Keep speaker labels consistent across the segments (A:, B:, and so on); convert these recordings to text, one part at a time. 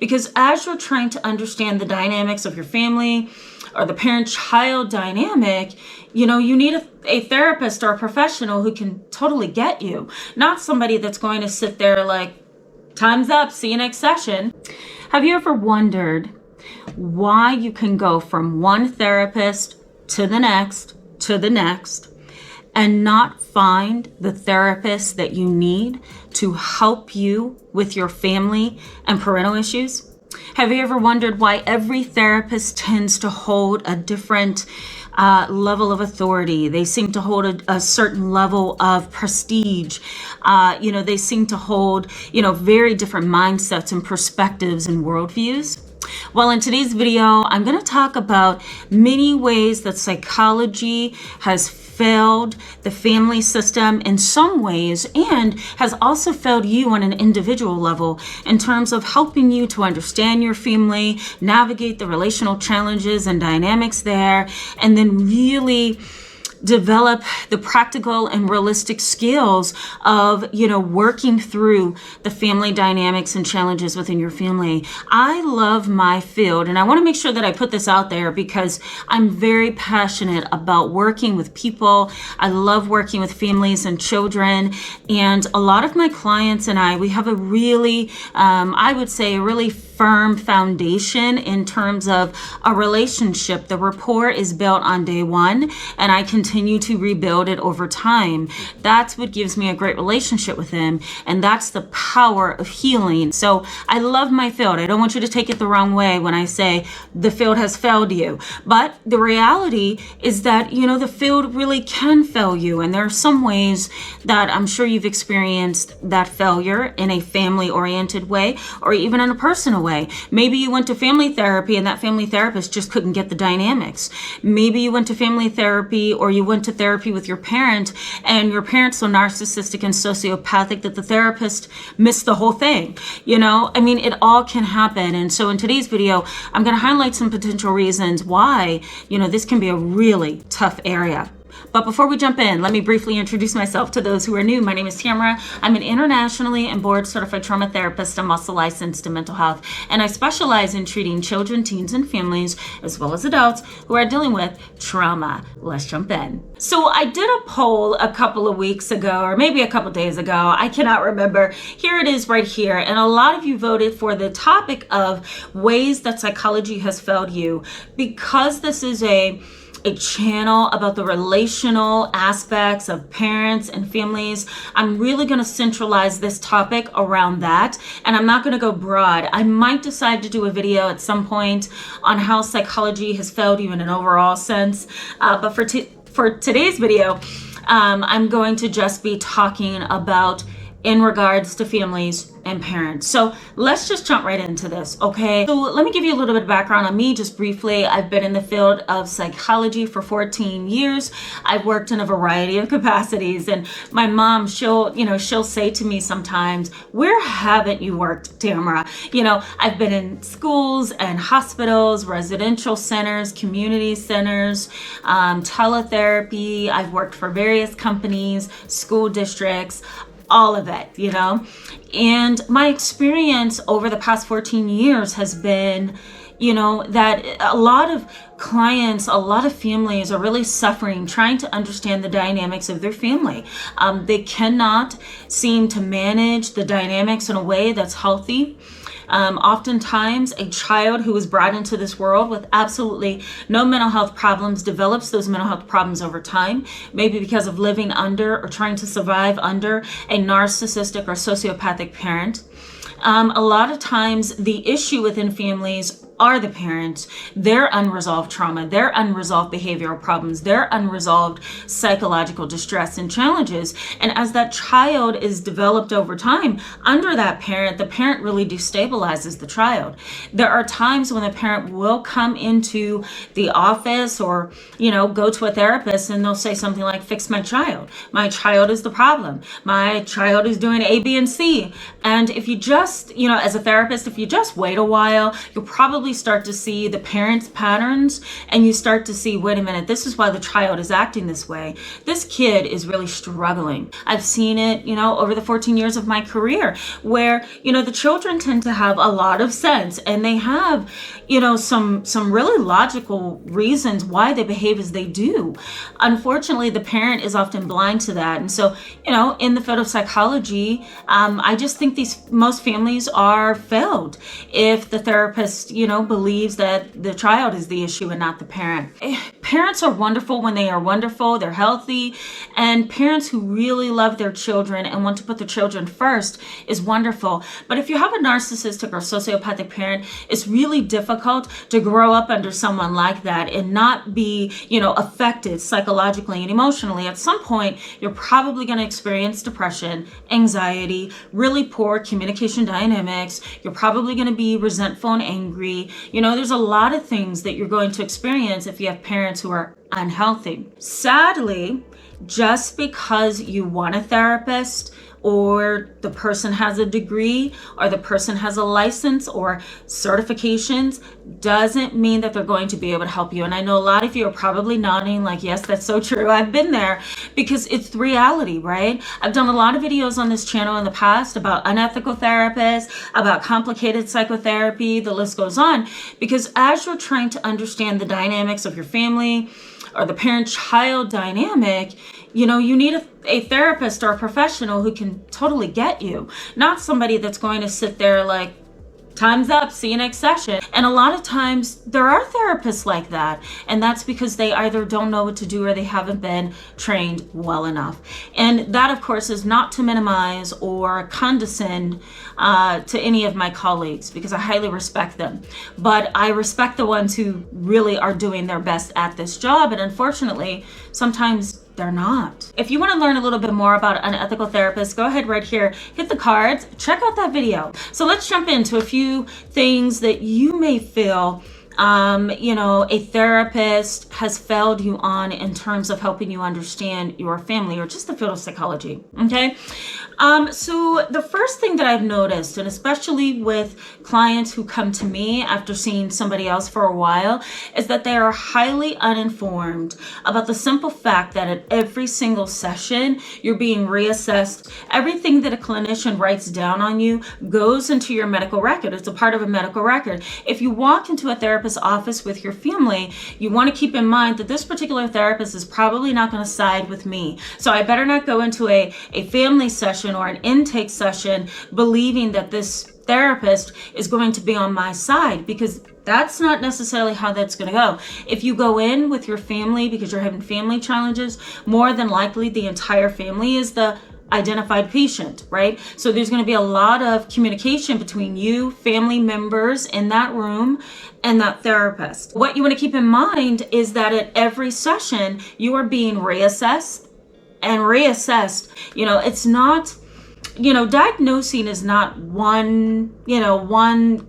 A: Because as you're trying to understand the dynamics of your family or the parent-child dynamic, you need a therapist or a professional who can totally get you, not somebody that's going to sit there like, time's up, see you next session. Have you ever wondered why you can go from one therapist to the next, and not find the therapist that you need to help you with your family and parental issues? Have you ever wondered why every therapist tends to hold a different level of authority? They seem to hold a certain level of prestige. They seem to hold, very different mindsets and perspectives and worldviews. Well, in today's video, I'm going to talk about many ways that psychology has failed the family system in some ways and has also failed you on an individual level in terms of helping you to understand your family, navigate the relational challenges and dynamics there, and then really develop the practical and realistic skills of, working through the family dynamics and challenges within your family. I love my field, and I want to make sure that I put this out there because I'm very passionate about working with people. I love working with families and children, and a lot of my clients and we have a really, I would say, a really firm foundation in terms of a relationship. The rapport is built on day one, and I continue to rebuild it over time. That's what gives me a great relationship with them, and that's the power of healing. So I love my field. I don't want you to take it the wrong way when I say the field has failed you, but the reality is that the field really can fail you, and there are some ways that I'm sure you've experienced that failure in a family-oriented way or even in a personal way. Maybe you went to family therapy and that family therapist just couldn't get the dynamics. Maybe you went to family therapy or you went to therapy with your parent and your parent's so narcissistic and sociopathic that the therapist missed the whole thing. It all can happen. And so in today's video, I'm going to highlight some potential reasons why, this can be a really tough area. But before we jump in, let me briefly introduce myself to those who are new. My name is Tamara. I'm an internationally and board certified trauma therapist and also licensed in mental health. And I specialize in treating children, teens, and families, as well as adults who are dealing with trauma. Let's jump in. So I did a poll a couple of weeks ago, or maybe a couple days ago. I cannot remember. Here it is right here. And a lot of you voted for the topic of ways that psychology has failed you. Because this is a channel about the relational aspects of parents and families, I'm really going to centralize this topic around that, and I'm not going to go broad. I might decide to do a video at some point on how psychology has failed you in an overall sense, but for today's video, I'm going to just be talking about in regards to families and parents. So let's just jump right into this, okay? So let me give you a little bit of background on me just briefly. I've been in the field of psychology for 14 years. I've worked in a variety of capacities, and my mom, she'll say to me sometimes, where haven't you worked, Tamara? I've been in schools and hospitals, residential centers, community centers, teletherapy. I've worked for various companies, school districts, all of it, and my experience over the past 14 years has been, that a lot of clients, a lot of families are really suffering trying to understand the dynamics of their family. They cannot seem to manage the dynamics in a way that's healthy. Oftentimes, a child who is brought into this world with absolutely no mental health problems develops those mental health problems over time, maybe because of living under or trying to survive under a narcissistic or sociopathic parent. A lot of times, the issue within families are the parents, their unresolved trauma, their unresolved behavioral problems, their unresolved psychological distress and challenges. And as that child is developed over time under that parent, the parent really destabilizes the child. There are times when the parent will come into the office or, go to a therapist and they'll say something like, fix my child. My child is the problem. My child is doing A, B, and C. And if you just, as a therapist, if you just wait a while, you'll probably start to see the parents' patterns, and you start to see, wait a minute, this is why the child is acting this way. This kid is really struggling. I've seen it, over the 14 years of my career, where, the children tend to have a lot of sense, and they have, some really logical reasons why they behave as they do. Unfortunately, the parent is often blind to that. And so, in the field of psychology, I just think most families are failed if the therapist, believes that the child is the issue and not the parent. Parents are wonderful when they are wonderful, they're healthy, and parents who really love their children and want to put their children first is wonderful. But if you have a narcissistic or sociopathic parent, it's really difficult to grow up under someone like that and not be, affected psychologically and emotionally. At some point, you're probably going to experience depression, anxiety, really poor communication dynamics. You're probably going to be resentful and angry. There's a lot of things that you're going to experience if you have parents who are unhealthy. Sadly, just because you want a therapist, or the person has a degree, or the person has a license or certifications, doesn't mean that they're going to be able to help you. And I know a lot of you are probably nodding like, yes, that's so true. I've been there, because it's the reality, right? I've done a lot of videos on this channel in the past about unethical therapists, about complicated psychotherapy, the list goes on, because as you're trying to understand the dynamics of your family or the parent-child dynamic, you need a therapist or a professional who can totally get you, not somebody that's going to sit there like, time's up, see you next session. And a lot of times there are therapists like that, and that's because they either don't know what to do or they haven't been trained well enough. And that, of course, is not to minimize or condescend to any of my colleagues, because I highly respect them. But I respect the ones who really are doing their best at this job, and unfortunately, sometimes they're not. If you want to learn a little bit more about unethical therapists, go ahead right here, hit the cards, check out that video. So let's jump into a few things that you may feel a therapist has failed you on in terms of helping you understand your family or just the field of psychology. Okay. So the first thing that I've noticed, and especially with clients who come to me after seeing somebody else for a while, is that they are highly uninformed about the simple fact that at every single session, you're being reassessed. Everything that a clinician writes down on you goes into your medical record. It's a part of a medical record. If you walk into a therapist's office with your family, you want to keep in mind that this particular therapist is probably not going to side with me. So I better not go into a family session or an intake session believing that this therapist is going to be on my side, because that's not necessarily how that's going to go. If you go in with your family because you're having family challenges, more than likely the entire family is the identified patient, right? So there's going to be a lot of communication between you, family members in that room, and that therapist. What you want to keep in mind is that at every session, you are being reassessed and reassessed. It's not, diagnosing is not one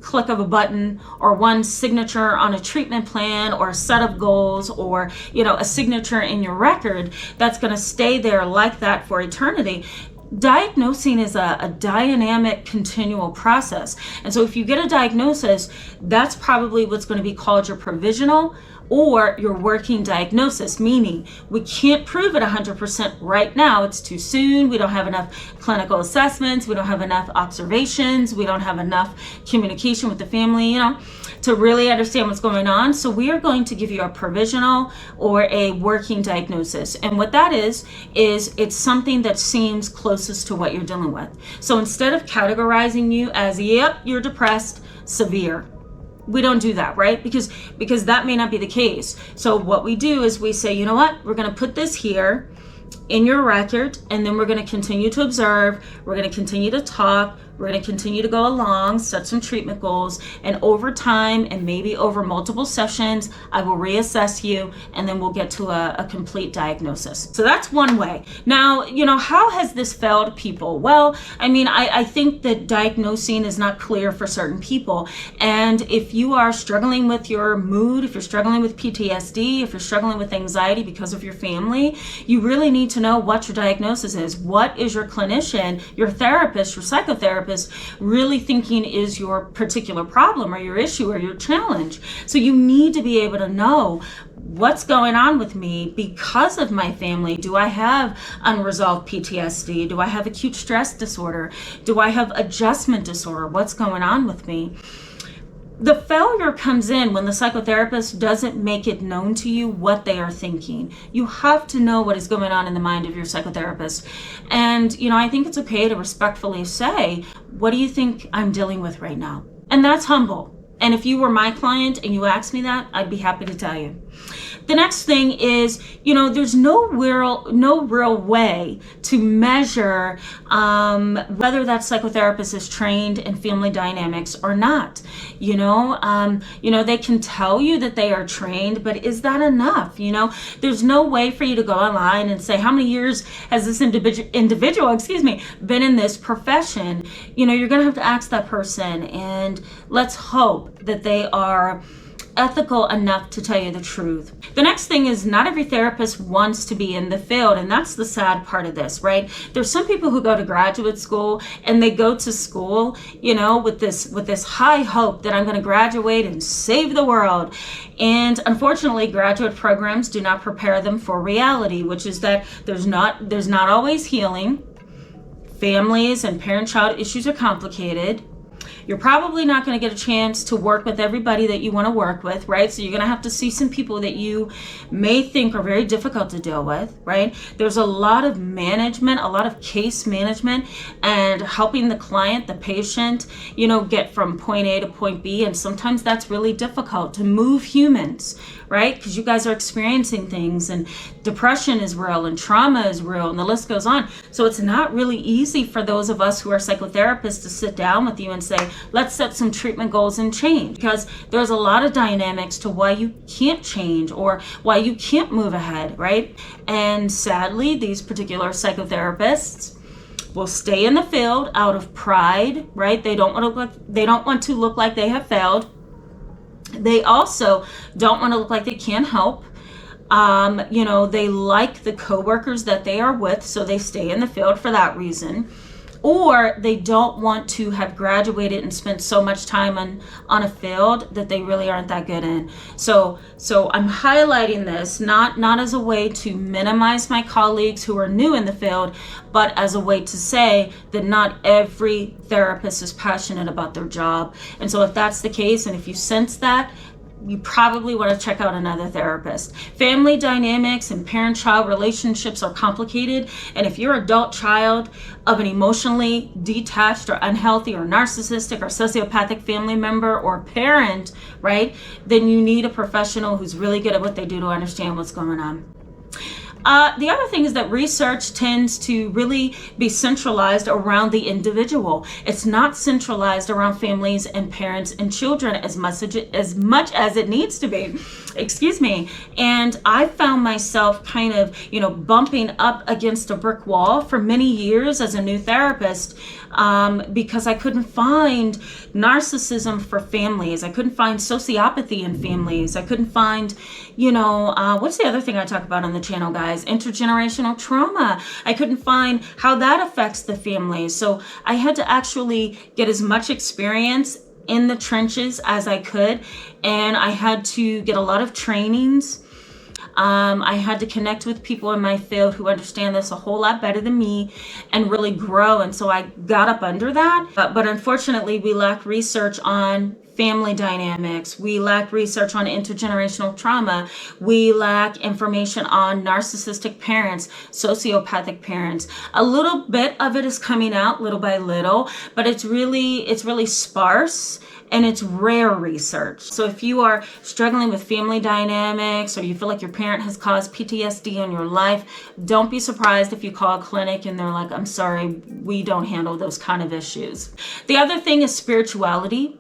A: click of a button or one signature on a treatment plan or a set of goals or, a signature in your record that's going to stay there like that for eternity. Diagnosing is a dynamic, continual process. And so if you get a diagnosis, that's probably what's going to be called your provisional or your working diagnosis, meaning we can't prove it 100% right now. It's too soon. We don't have enough clinical assessments. We don't have enough observations. We don't have enough communication with the family, to really understand what's going on. So we are going to give you a provisional or a working diagnosis. And what that is it's something that seems closest to what you're dealing with. So instead of categorizing you as, yep, you're depressed, severe, we don't do that, right? Because that may not be the case. So what we do is we say, you know what? We're going to put this here in your record, and then we're going to continue to observe. We're going to continue to talk. We're going to continue to go along, set some treatment goals, and over time, and maybe over multiple sessions, I will reassess you, and then we'll get to a complete diagnosis. So that's one way. Now, how has this failed people? Well, I think that diagnosing is not clear for certain people. And if you are struggling with your mood, if you're struggling with PTSD, if you're struggling with anxiety because of your family, you really need to know what your diagnosis is. What is your clinician, your therapist, your psychotherapist psychotherapist really thinking is your particular problem or your issue or your challenge. So you need to be able to know what's going on with me because of my family. Do I have unresolved PTSD? Do I have acute stress disorder? Do I have adjustment disorder? What's going on with me? The failure comes in when the psychotherapist doesn't make it known to you what they are thinking. You have to know what is going on in the mind of your psychotherapist. And, I think it's okay to respectfully say, what do you think I'm dealing with right now? And that's humble. And if you were my client and you asked me that, I'd be happy to tell you. The next thing is, there's no real way to measure whether that psychotherapist is trained in family dynamics or not. They can tell you that they are trained, but is that enough? There's no way for you to go online and say, how many years has this individual, been in this profession? You're going to have to ask that person, and let's hope that they are ethical enough to tell you the truth. The next thing is, not every therapist wants to be in the field, and that's the sad part of this, right? There's some people who go to graduate school and they go to school, with this high hope that I'm going to graduate and save the world. And unfortunately, graduate programs do not prepare them for reality, which is that there's not always healing. Families and parent-child issues are complicated. You're probably not going to get a chance to work with everybody that you want to work with, right? So you're going to have to see some people that you may think are very difficult to deal with, right? There's a lot of management, a lot of case management, and helping the client, the patient, get from point A to point B. And sometimes that's really difficult to move humans, right? Because you guys are experiencing things, and depression is real, and trauma is real, and the list goes on. So it's not really easy for those of us who are psychotherapists to sit down with you and say, let's set some treatment goals and change, because there's a lot of dynamics to why you can't change or why you can't move ahead, right? And sadly, these particular psychotherapists will stay in the field out of pride, right? They don't want to look like they have failed. They also don't want to look like they can't help. They like the coworkers that they are with, so they stay in the field for that reason. Or they don't want to have graduated and spent so much time on a field that they really aren't that good in. So I'm highlighting this not as a way to minimize my colleagues who are new in the field, but as a way to say that not every therapist is passionate about their job. And so if that's the case, and if you sense that, you probably want to check out another therapist. Family dynamics and parent-child relationships are complicated, and if your adult child of an emotionally detached or unhealthy or narcissistic or sociopathic family member or parent, right, then you need a professional who's really good at what they do to understand what's going on. The other thing is that research tends to really be centralized around the individual. It's not centralized around families and parents and children as much as it needs to be. And I found myself kind of, bumping up against a brick wall for many years as a new therapist because I couldn't find narcissism for families. I couldn't find sociopathy in families. I couldn't find, what's the other thing I talk about on the channel, guys? Intergenerational trauma. I couldn't find how that affects the family. So I had to actually get as much experience in the trenches as I could. And I had to get a lot of trainings. I had to connect with people in my field who understand this a whole lot better than me and really grow. And so I got up under that. But unfortunately, we lack research on family dynamics. We lack research on intergenerational trauma. We lack information on narcissistic parents, sociopathic parents. A little bit of it is coming out little by little, but it's really sparse. And it's rare research. So if you are struggling with family dynamics or you feel like your parent has caused PTSD in your life, don't be surprised if you call a clinic and they're like, I'm sorry, we don't handle those kind of issues. The other thing is spirituality.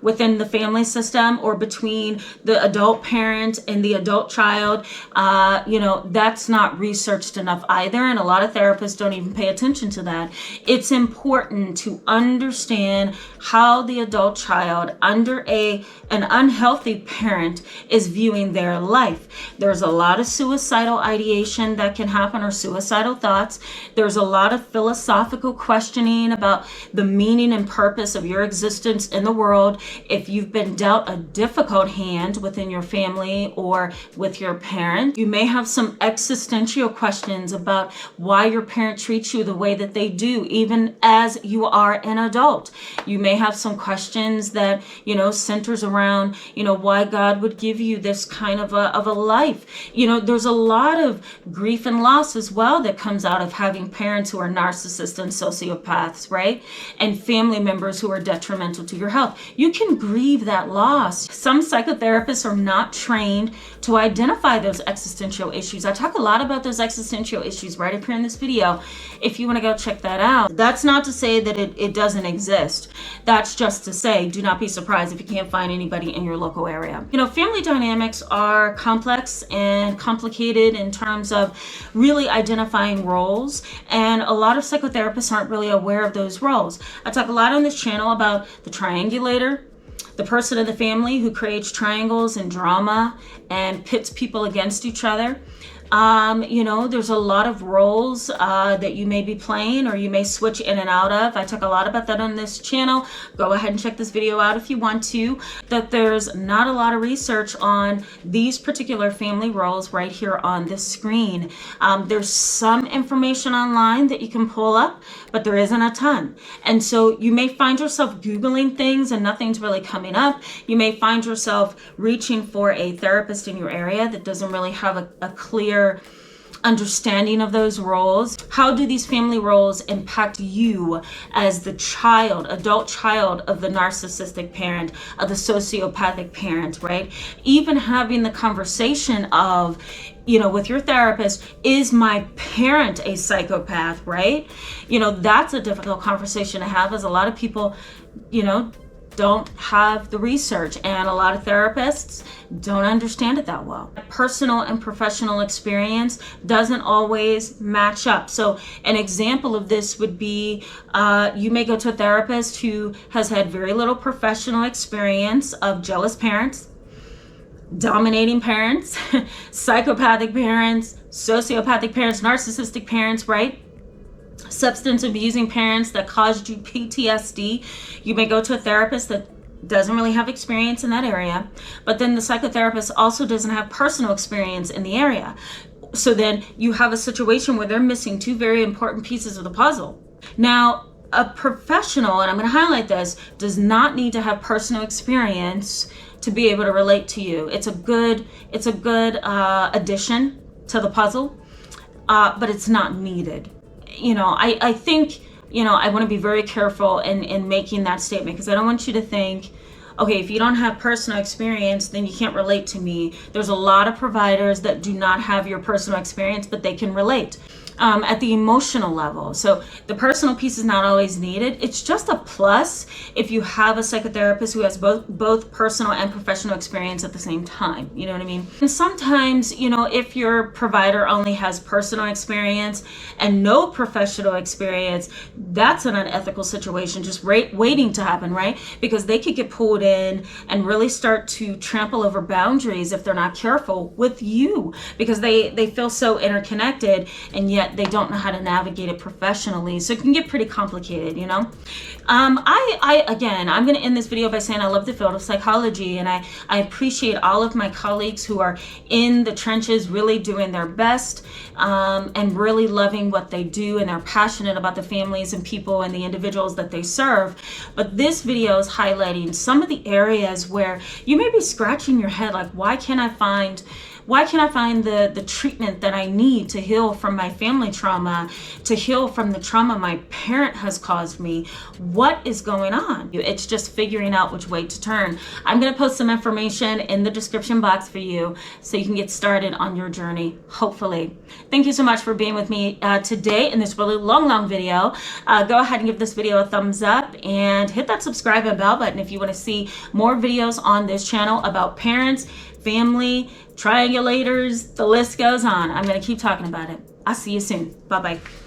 A: within the family system or between the adult parent and the adult child, that's not researched enough either. And a lot of therapists don't even pay attention to that. It's important to understand how the adult child under an unhealthy parent is viewing their life. There's a lot of suicidal ideation that can happen, or suicidal thoughts. There's a lot of philosophical questioning about the meaning and purpose of your existence in the world. If you've been dealt a difficult hand within your family or with your parent, you may have some existential questions about why your parent treats you the way that they do, even as you are an adult. You may have some questions that, centers around, why God would give you this kind of a life. There's a lot of grief and loss as well that comes out of having parents who are narcissists and sociopaths, right? And family members who are detrimental to your health. You can grieve that loss. Some psychotherapists are not trained to identify those existential issues. I talk a lot about those existential issues right up here in this video. If you want to go check that out. That's not to say that it doesn't exist. That's just to say, do not be surprised if you can't find anybody in your local area. Family dynamics are complex and complicated in terms of really identifying roles, and a lot of psychotherapists aren't really aware of those roles. I talk a lot on this channel about the triangulator, the person in the family who creates triangles and drama and pits people against each other. There's a lot of roles that you may be playing or you may switch in and out of. I talk a lot about that on this channel. Go ahead and check this video out if you want to. That there's not a lot of research on these particular family roles right here on this screen. There's some information online that you can pull up, but there isn't a ton. And so you may find yourself Googling things and nothing's really coming up. You may find yourself reaching for a therapist in your area that doesn't really have a clear understanding of those roles. How do these family roles impact you as the adult child of the narcissistic parent, of the sociopathic parent, right? Even having the conversation of, with your therapist, is my parent a psychopath, right? That's a difficult conversation to have, as a lot of people, don't have the research, and a lot of therapists don't understand it that well. Personal and professional experience doesn't always match up. So an example of this would be you may go to a therapist who has had very little professional experience of jealous parents, dominating parents, psychopathic parents, sociopathic parents, narcissistic parents, right? Substance abusing parents that caused you PTSD. You may go to a therapist that doesn't really have experience in that area, but then the psychotherapist also doesn't have personal experience in the area. So then you have a situation where they're missing two very important pieces of the puzzle. Now, a professional, and I'm going to highlight this, does not need to have personal experience to be able to relate to you. It's a good addition to the puzzle, but it's not needed. I think, I want to be very careful in making that statement, because I don't want you to think, okay, if you don't have personal experience, then you can't relate to me. There's a lot of providers that do not have your personal experience, but they can relate. At the emotional level. So the personal piece is not always needed. It's just a plus if you have a psychotherapist who has both personal and professional experience at the same time. You know what I mean? And sometimes, if your provider only has personal experience and no professional experience, that's an unethical situation just waiting to happen, right? Because they could get pulled in and really start to trample over boundaries if they're not careful with you, because they feel so interconnected, and yet they don't know how to navigate it professionally. So it can get pretty complicated, I'm going to end this video by saying I love the field of psychology, and I appreciate all of my colleagues who are in the trenches really doing their best, and really loving what they do, and they're passionate about the families and people and the individuals that they serve. But this video is highlighting some of the areas where you may be scratching your head like, why can't I find Why can't I find the treatment that I need to heal from my family trauma, to heal from the trauma my parent has caused me? What is going on? It's just figuring out which way to turn. I'm going to post some information in the description box for you so you can get started on your journey, hopefully. Thank you so much for being with me today in this really long video. Go ahead and give this video a thumbs up and hit that subscribe and bell button if you want to see more videos on this channel about parents, family, triangulators, the list goes on. I'm going to keep talking about it. I'll see you soon. Bye-bye.